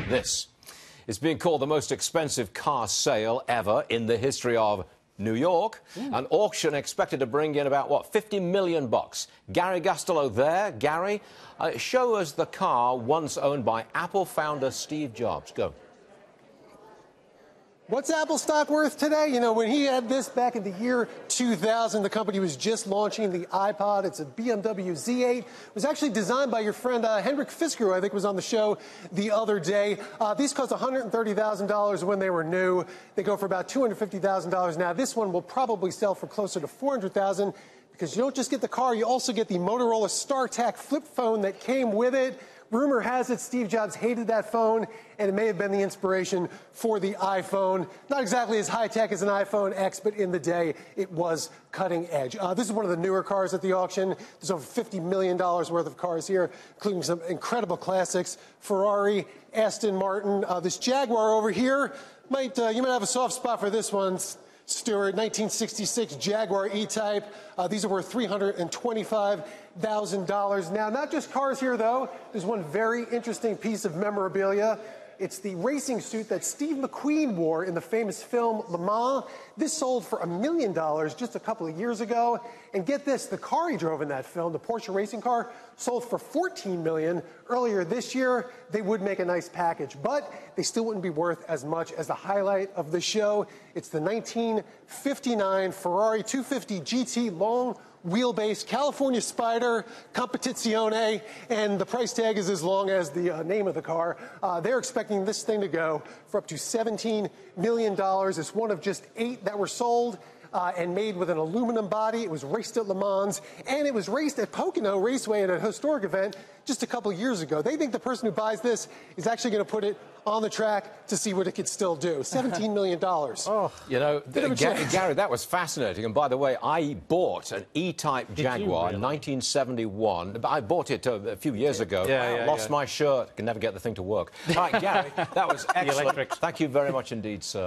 This is being called the most expensive car sale ever in the history of New York. An auction expected to bring in about, what, 50 million bucks. Gary Gastelu there. Gary, show us the car once owned by Apple founder Steve Jobs. Go. What's Apple stock worth today? You know, when he had this back in the year 2000, the company was just launching the iPod. It's a BMW Z8. It was actually designed by your friend Henrik Fisker, who I think was on the show the other day. These cost $130,000 when they were new. They go for about $250,000 now. This one will probably sell for closer to $400,000 because you don't just get the car, you also get the Motorola StarTAC flip phone that came with it. Rumor has it Steve Jobs hated that phone, and it may have been the inspiration for the iPhone. Not exactly as high-tech as an iPhone X, but in the day, it was cutting edge. This is one of the newer cars at the auction. There's over $50 million worth of cars here, including some incredible classics. Ferrari, Aston Martin. This Jaguar over here, you might have a soft spot for this one, Stuart. 1966 Jaguar E-Type. These are worth $325,000. Now, not just cars here, though. There's one very interesting piece of memorabilia. It's the racing suit that Steve McQueen wore in the famous film Le Mans. This sold for $1 million just a couple of years ago. And get this, the car he drove in that film, the Porsche racing car, sold for $14 million. Earlier this year, they would make a nice package, but they still wouldn't be worth as much as the highlight of the show. It's the 1959 Ferrari 250 GT long wheelbase California Spider Competizione, and the price tag is as long as the name of the car. They're expecting this thing to go for up to $17 million. It's one of just 8 that were sold. And made with an aluminum body. It was raced at Le Mans, and it was raced at Pocono Raceway at a historic event just a couple of years ago. They think the person who buys this is actually going to put it on the track to see what it could still do. $17 million. Oh, you know, Gary, that was fascinating. And by the way, I bought an E-Type Jaguar in 1971. I bought it a few years ago. Lost my shirt. Can never get the thing to work. All right, Gary, that was excellent. Thank you very much indeed, sir.